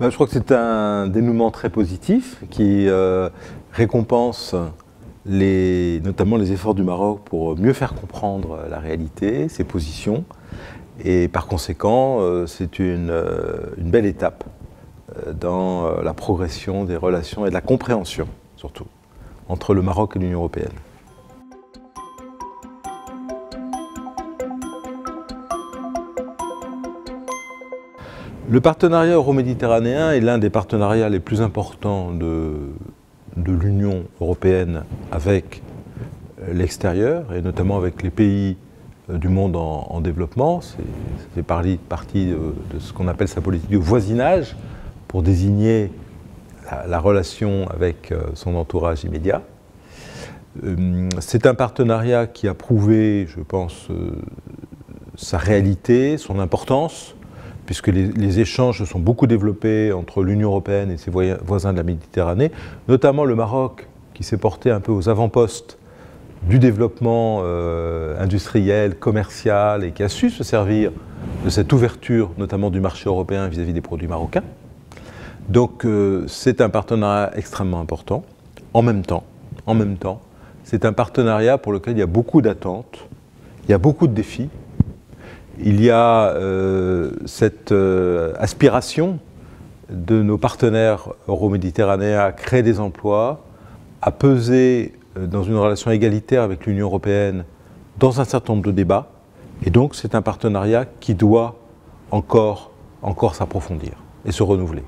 Je crois que c'est un dénouement très positif qui récompense notamment les efforts du Maroc pour mieux faire comprendre la réalité, ses positions. Et par conséquent, c'est une belle étape dans la progression des relations et de la compréhension, surtout, entre le Maroc et l'Union européenne. Le partenariat euro-méditerranéen est l'un des partenariats les plus importants de l'Union européenne avec l'extérieur, et notamment avec les pays du monde en développement. Ça fait partie de ce qu'on appelle sa politique de voisinage, pour désigner la relation avec son entourage immédiat. C'est un partenariat qui a prouvé, je pense, sa réalité, son importance, puisque les échanges se sont beaucoup développés entre l'Union européenne et ses voisins de la Méditerranée, notamment le Maroc, qui s'est porté un peu aux avant-postes du développement industriel, commercial, et qui a su se servir de cette ouverture, notamment du marché européen vis-à-vis des produits marocains. Donc c'est un partenariat extrêmement important. En même temps, c'est un partenariat pour lequel il y a beaucoup d'attentes, il y a beaucoup de défis. Il y a cette aspiration de nos partenaires euro-méditerranéens à créer des emplois, à peser dans une relation égalitaire avec l'Union européenne dans un certain nombre de débats. Et donc c'est un partenariat qui doit encore s'approfondir et se renouveler.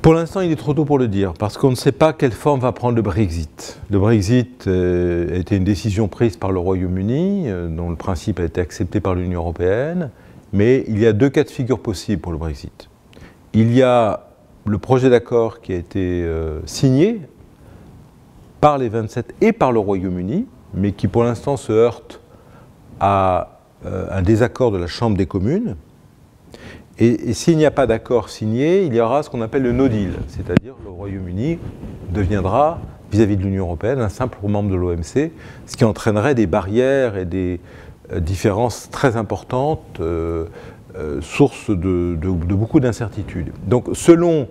Pour l'instant, il est trop tôt pour le dire, parce qu'on ne sait pas quelle forme va prendre le Brexit. Le Brexit a été une décision prise par le Royaume-Uni, dont le principe a été accepté par l'Union européenne, mais il y a deux cas de figure possibles pour le Brexit. Il y a le projet d'accord qui a été signé par les 27 et par le Royaume-Uni, mais qui pour l'instant se heurte à un désaccord de la Chambre des communes. Et s'il n'y a pas d'accord signé, il y aura ce qu'on appelle le no deal, c'est-à-dire le Royaume-Uni deviendra, vis-à-vis de l'Union européenne, un simple membre de l'OMC, ce qui entraînerait des barrières et des différences très importantes, source de beaucoup d'incertitudes. Donc selon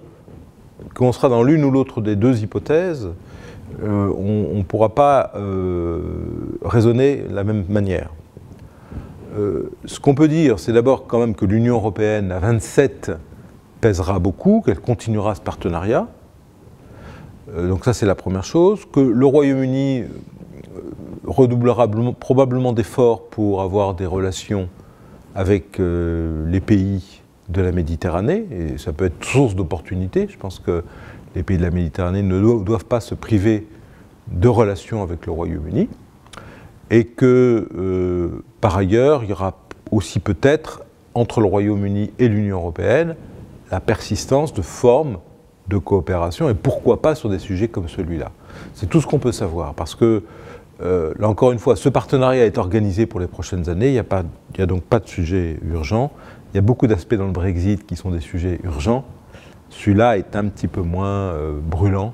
qu'on sera dans l'une ou l'autre des deux hypothèses, on ne pourra pas raisonner de la même manière. Ce qu'on peut dire, c'est d'abord quand même que l'Union européenne à 27 pèsera beaucoup, qu'elle continuera ce partenariat. Donc ça, c'est la première chose. Que le Royaume-Uni redoublera probablement d'efforts pour avoir des relations avec les pays de la Méditerranée, et ça peut être source d'opportunités. Je pense que les pays de la Méditerranée ne doivent pas se priver de relations avec le Royaume-Uni. Et que, par ailleurs, il y aura aussi peut-être, entre le Royaume-Uni et l'Union européenne, la persistance de formes de coopération, et pourquoi pas sur des sujets comme celui-là. C'est tout ce qu'on peut savoir, parce que, là encore une fois, ce partenariat est organisé pour les prochaines années, il n'y a donc pas de sujet urgent. Il y a beaucoup d'aspects dans le Brexit qui sont des sujets urgents. Celui-là est un petit peu moins brûlant,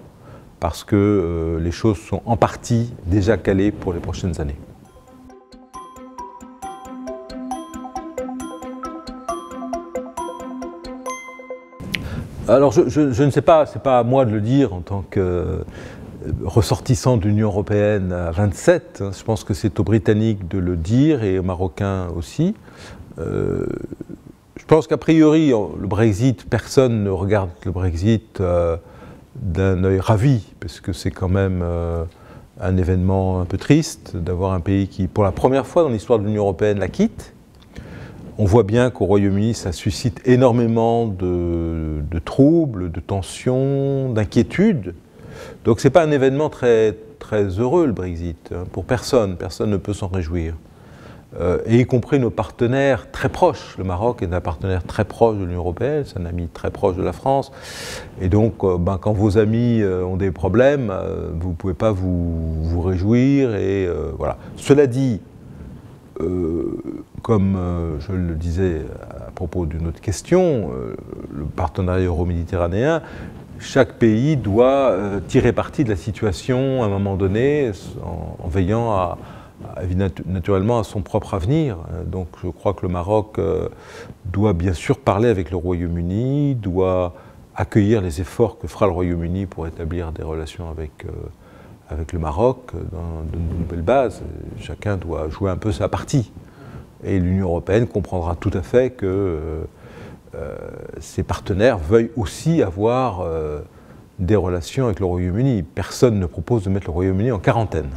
parce que les choses sont en partie déjà calées pour les prochaines années. Alors je ne sais pas, c'est pas à moi de le dire en tant que ressortissant de l'Union européenne à 27. Je pense que c'est aux Britanniques de le dire et aux Marocains aussi. Je pense qu'a priori, le Brexit, personne ne regarde le Brexit d'un œil ravi, parce que c'est quand même un événement un peu triste d'avoir un pays qui, pour la première fois dans l'histoire de l'Union européenne, la quitte. On voit bien qu'au Royaume-Uni, ça suscite énormément de troubles, de tensions, d'inquiétudes. Donc ce n'est pas un événement très, très heureux, le Brexit, hein, pour personne. Personne ne peut s'en réjouir. Et y compris nos partenaires très proches. Le Maroc est un partenaire très proche de l'Union européenne, c'est un ami très proche de la France. Et donc, quand vos amis ont des problèmes, vous ne pouvez pas vous réjouir. Et voilà. Cela dit, comme je le disais à propos d'une autre question, le partenariat euro-méditerranéen, chaque pays doit tirer parti de la situation à un moment donné en veillant naturellement à son propre avenir. Donc je crois que le Maroc doit bien sûr parler avec le Royaume-Uni, doit accueillir les efforts que fera le Royaume-Uni pour établir des relations avec le Maroc dans de nouvelles bases. Chacun doit jouer un peu sa partie. Et l'Union européenne comprendra tout à fait que ses partenaires veuillent aussi avoir des relations avec le Royaume-Uni. Personne ne propose de mettre le Royaume-Uni en quarantaine.